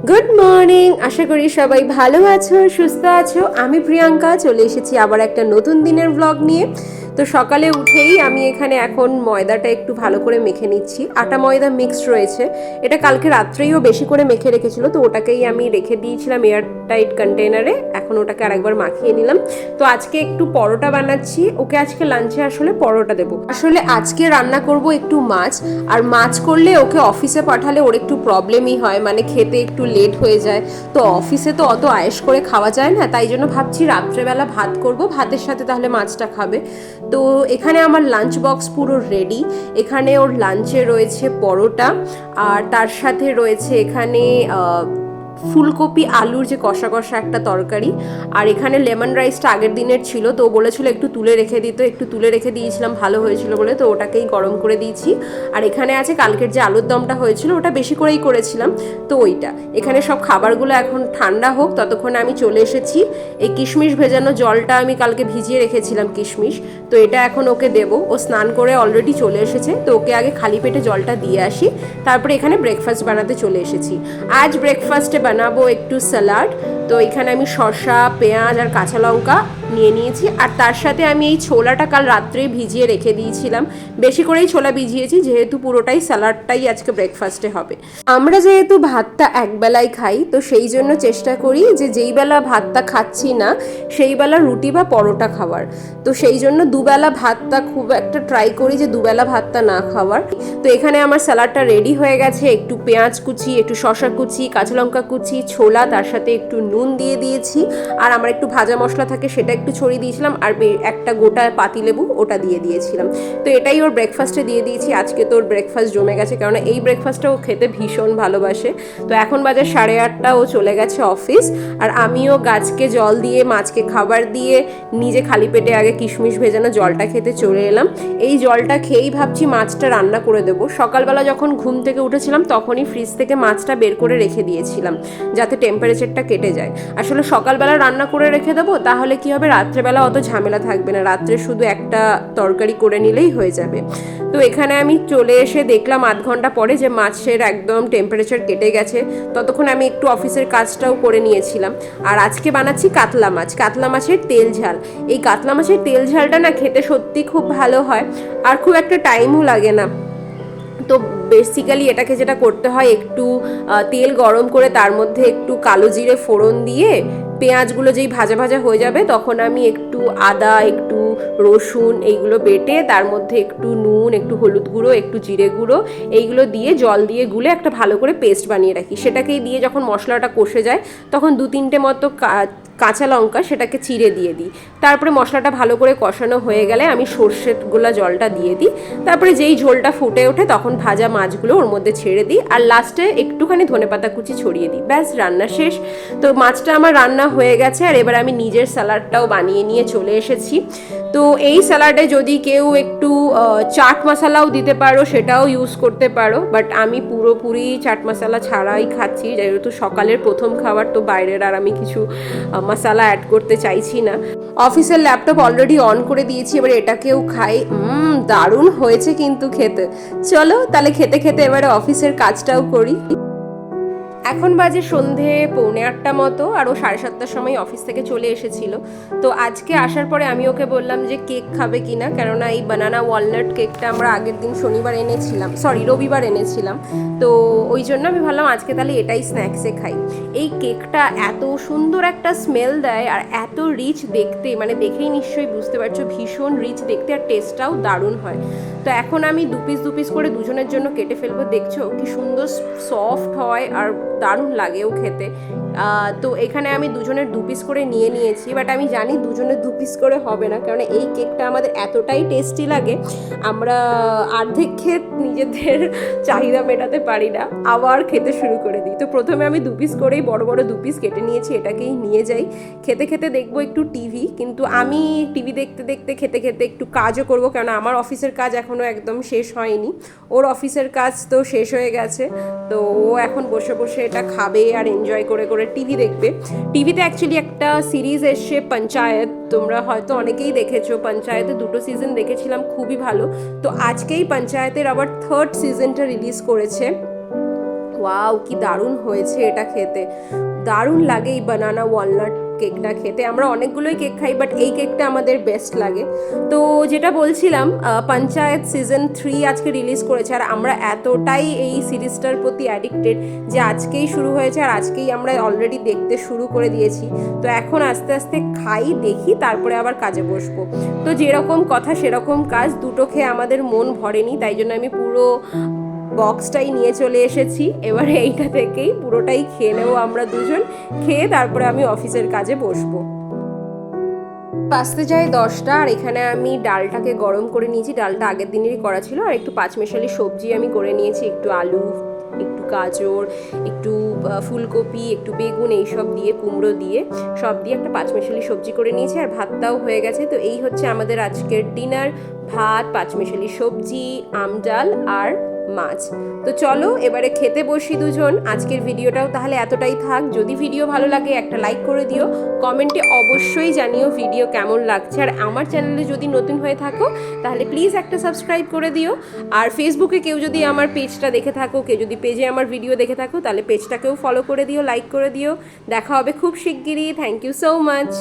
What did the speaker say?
Good morning, আশা করি সবাই ভালো আছো, সুস্থ আছো। আমি প্রিয়াঙ্কা চলে এসেছি আবার একটা নতুন দিনের ব্লগ নিয়ে। তো সকালে উঠেই আমি এখানে এখন ময়দাটা একটু ভালো করে মেখে নিচ্ছি। আটা ময়দা মিক্সড রয়েছে, এটা কালকে রাত্রেইও বেশি করে মেখে রেখেছিল, তো ওটাকেই আমি রেখে দিয়েছিলাম এয়ার টাইট কন্টেনারে। এখন ওটাকে আরেকবার মাখিয়ে নিলাম। তো আজকে একটু পরোটা বানাচ্ছি, ওকে আজকে লাঞ্চে আসলে পরোটা দেবো। আসলে আজকে রান্না করব একটু মাছ, আর মাছ করলে ওকে অফিসে পাঠালে ওর একটু প্রবলেমই হয়, মানে খেতে একটু লেট হয়ে যায়। তো অফিসে তো অত আয়েশ করে খাওয়া যায় না, তাই জন্য ভাবছি রাত্রেবেলা ভাত করব, ভাতের সাথে তাহলে মাছটা খাবে। তো এখানে আমার লাঞ্চ বক্স পুরো রেডি। এখানে ওর লাঞ্চে রয়েছে পরোটা, আর তার সাথে রয়েছে এখানে ফুলকপি আলুর যে কষা কষা একটা তরকারি। আর এখানে লেমন রাইসটা আগের দিনের ছিল, তো বলেছিল একটু তুলে রেখে দিতে, একটু তুলে রেখে দিয়েছিলাম, ভালো হয়েছিল বলে, তো ওটাকেই গরম করে দিয়েছি। আর এখানে আছে কালকের যে আলুর দমটা হয়েছিল, ওটা বেশি করেই করেছিলাম, তো ওইটা। এখানে সব খাবারগুলো এখন ঠান্ডা হোক, ততক্ষণে আমি চলে এসেছি। এই কিশমিশ ভেজানো জলটা আমি কালকে ভিজিয়ে রেখেছিলাম কিশমিশ, তো এটা এখন ওকে দেবো। ও স্নান করে অলরেডি চলে এসেছে, তো ওকে আগে খালি পেটে জলটা দিয়ে আসি, তারপরে এখানে ব্রেকফাস্ট বানাতে চলে এসেছি। আজ ব্রেকফাস্টে বানাবো একটু স্যালাড। তো এখানে আমি শসা, পেঁয়াজ আর কাঁচা লঙ্কা নিয়ে নিয়েছি, আর তার সাথে আমি এই ছোলাটা কাল রাত্রেই ভিজিয়ে রেখে দিয়েছিলাম। বেশি করেই ছোলা ভিজিয়েছি, যেহেতু পুরোটাই স্যালাডটাই আজকে ব্রেকফাস্টে হবে। আমরা যেহেতু ভাতটা একবেলায় খাই, তো সেই জন্য চেষ্টা করি যে যেই বেলা ভাতটা খাচ্ছি না সেই বেলা রুটি বা পরোটা খাওয়ার। তো সেই জন্য দুবেলা ভাতটা খুব একটা ট্রাই করি যে দুবেলা ভাতটা না খাওয়ার। তো এখানে আমার স্যালাডটা রেডি হয়ে গেছে। একটু পেঁয়াজ কুচি, একটু শসা কুচি, কাঁচা লঙ্কা কুচি, ছোলা, তার সাথে একটু নুন দিয়ে দিয়েছি, আর আমার একটু ভাজা মশলা থাকে সেটা একটু ছড়িয়ে দিয়েছিলাম, আর একটা গোটা পাতিলেবু ওটা দিয়ে দিয়েছিলাম। তো এটাই ওর ব্রেকফাস্টে দিয়ে দিয়েছি। আজকে তো ওর ব্রেকফাস্ট জমে গেছে, কারণ এই ব্রেকফাস্টটা ও খেতে ভীষণ ভালোবাসে। তো এখন বাজে 8:30, ও চলে গেছে অফিস, আর আমিও গাছকে জল দিয়ে মাছকে খাবার দিয়ে নিজে খালি পেটে আগে কিশমিশ ভেজানো জলটা খেতে চলে এলাম। এই জলটা খেয়েই ভাবছি মাছটা রান্না করে দেবো। সকালবেলা যখন ঘুম থেকে উঠেছিলাম তখনই ফ্রিজ থেকে মাছটা বের করে রেখে দিয়েছিলাম, যাতে টেম্পারেচারটা কেটে যায়। আসলে সকালবেলা রান্না করে রেখে দেবো, তাহলে কি হবে, রাত্রেবেলা অত ঝামেলা থাকবে না, রাত্রে শুধু একটা তরকারি করে নিলেই হয়ে যাবে। তো এখানে আমি চলে এসে দেখলাম আধ ঘন্টা পরে যে মাছের একদম টেম্পারেচার কেটে গেছে। ততক্ষণ আমি একটু অফিসের কাজটাও করে নিয়েছিলাম। আর আজকে বানাচ্ছি কাতলা মাছ, কাতলা মাছের তেল ঝাল। এই কাতলা মাছের তেল ঝালটা না খেতে সত্যি খুব ভালো হয়, আর খুব একটা টাইমও লাগে না। তো বেসিক্যালি এটাকে যেটা করতে হয়, একটু তেল গরম করে তার মধ্যে একটু কালো জিরে ফোড়ন দিয়ে পেঁয়াজগুলো যেই ভাজা ভাজা হয়ে যাবে, তখন আমি একটু আদা, একটু রসুন এইগুলো বেটে তার মধ্যে একটু নুন, একটু হলুদ গুঁড়ো, একটু জিরে গুঁড়ো এইগুলো দিয়ে জল দিয়ে গুলে একটা ভালো করে পেস্ট বানিয়ে রাখি। সেটাকেই দিয়ে যখন মশলাটা কষে যায়, তখন 2-3টে মতো কাঁচা লঙ্কা সেটাকে চিড়ে দিয়ে দিই। তারপরে মশলাটা ভালো করে কষানো হয়ে গেলে আমি সর্ষের গোলা জলটা দিয়ে দিই। তারপরে যেই ঝোলটা ফুটে ওঠে তখন ভাজা মাছগুলো ওর মধ্যে ছেড়ে দিই, আর লাস্টে একটুখানি ধনেপাতা কুচি ছড়িয়ে দিই, ব্যাস রান্না শেষ। তো মাছটা আমার রান্না হয়ে গেছে, আর এবার আমি নিজের স্যালাডটাও বানিয়ে নিয়ে চলে এসেছি। তো এই স্যালাডে যদি কেউ একটু চাট মশলাও দিতে পারো সেটাও ইউজ করতে পারো, বাট আমি পুরোপুরি চাট মশলা ছাড়াই খাচ্ছি, যেহেতু সকালের প্রথম খাবার, তো বাইরের আর আমি কিছু মশলা অ্যাড করতে চাইছি না। অফিসের ল্যাপটপ অলরেডি অন করে দিয়েছি, এবার এটাকেও খাই। দারুণ হয়েছে কিন্তু খেতে। চলো তাহলে খেতে খেতে এবারে অফিসের কাজটাও করি। এখন বাজে সন্ধে 7:45 মতো, আর ও 7:30টার সময় অফিস থেকে চলে এসেছিল। তো আজকে আসার পরে আমি ওকে বললাম যে কেক খাবে কিনা, কেননা এই বানানা ওয়ালনাট কেকটা আমরা আগের দিন রবিবার এনেছিলাম। তো ওই জন্য আমি ভাবলাম আজকে তাহলে এটাই স্ন্যাক্সে খাই। এই কেকটা এত সুন্দর একটা স্মেল দেয়, আর এত রিচ দেখতে, মানে দেখেই নিশ্চয়ই বুঝতে পারছো ভীষণ রিচ দেখতে, আর টেস্টটাও দারুণ হয়। তো এখন আমি 2 পিস করে দুজনের জন্য কেটে ফেলবো। দেখছো কি সুন্দর সফট হয়, আর দারুণ লাগেও খেতে। তো এখানে আমি দুজনের 2 পিস করে নিয়ে নিয়েছি, বাট আমি জানি দুজনের 2 পিস করে হবে না, কারণ এই কেকটা আমাদের এতটাই টেস্টি লাগে, আমরা অর্ধেক খেয়ে নিজেদের চাহিদা মেটাতে পারি না, আবার খেতে শুরু করে দিই। তো প্রথমে আমি 2 পিস করেই বড় বড় 2 পিস কেটে নিয়েছি, এটাকেই নিয়ে যাই। খেতে খেতে দেখবো একটু টিভি, কিন্তু আমি টিভি দেখতে দেখতে খেতে খেতে একটু কাজও করবো, কারণ আমার অফিসের কাজ এখনও একদম শেষ হয়নি। ওর অফিসের কাজ তো শেষ হয়ে গেছে, তো ও এখন বসে বসে এটা খাবে আর এনজয় করে করে টিভি দেখবে। টিভিতে অ্যাকচুয়ালি একটা সিরিজ এসছে পঞ্চায়েত, তোমরা হয়তো অনেকেই দেখেছো। পঞ্চায়েতের 2টো সিজন দেখেছিলাম, খুবই ভালো। তো আজকেই পঞ্চায়েতের আবার 3rd সিজনটা রিলিজ করেছে। ওয়াও কি দারুণ হয়েছে এটা খেতে, দারুণ লাগে এই বানানা ওয়ালনাট কেকটা খেতে। আমরা অনেকগুলোই কেক খাই, বাট এই কেকটা আমাদের বেস্ট লাগে। তো যেটা বলছিলাম, পঞ্চায়েত সিজন 3 আজকে রিলিজ করেছে, আর আমরা এতটাই এই সিরিজটার প্রতি অ্যাডিক্টেড যে আজকেই শুরু হয়েছে আর আজকেই আমরা অলরেডি দেখতে শুরু করে দিয়েছি। তো এখন আস্তে আস্তে খাই, দেখি, তারপরে আবার কাজে বসবো। তো যেরকম কথা সেরকম কাজ, দুটো খেয়ে আমাদের মন ভরেনি, তাই জন্য আমি পুরো বক্সটাই নিয়ে চলে এসেছি। এবারে এইটা থেকেই পুরোটাই খেয়ে নেবো আমরা দুজন, খেয়ে তারপরে আমি অফিসের কাজে বসবো। বাজতে যায় 10টা, আর এখানে আমি ডালটাকে গরম করে নিয়েছি। ডালটা আগের দিনেরই করা ছিল, আর একটু পাঁচমেশালি সবজি আমি করে নিয়েছি, একটু আলু, একটু গাজর, একটু ফুলকপি, একটু বেগুন, এইসব দিয়ে, কুমড়ো দিয়ে, সব দিয়ে একটা পাঁচমেশালি সবজি করে নিয়েছি। আর ভাতটাও হয়ে গেছে। তো এই হচ্ছে আমাদের আজকের ডিনার, ভাত, পাঁচমেশালি সবজি, আম ডাল আর মাছ। তো চলো এবারে খেতে বসি দুজন। আজকের ভিডিওটাও তাহলে এতটাই থাক। যদি ভিডিও ভালো লাগে একটা লাইক করে দিও, কমেন্টে অবশ্যই জানিও ভিডিও কেমন লাগছে। আর আমার চ্যানেলে যদি নতুন হয়ে থাকো তাহলে প্লিজ একটা সাবস্ক্রাইব করে দিও। আর ফেসবুকে কেউ যদি আমার পেজটা দেখে থাকো, কেউ যদি পেজে আমার ভিডিও দেখে থাকো, তাহলে পেজটাকেও ফলো করে দিও, লাইক করে দিও। দেখা হবে খুব শিগগিরই। Thank you so much.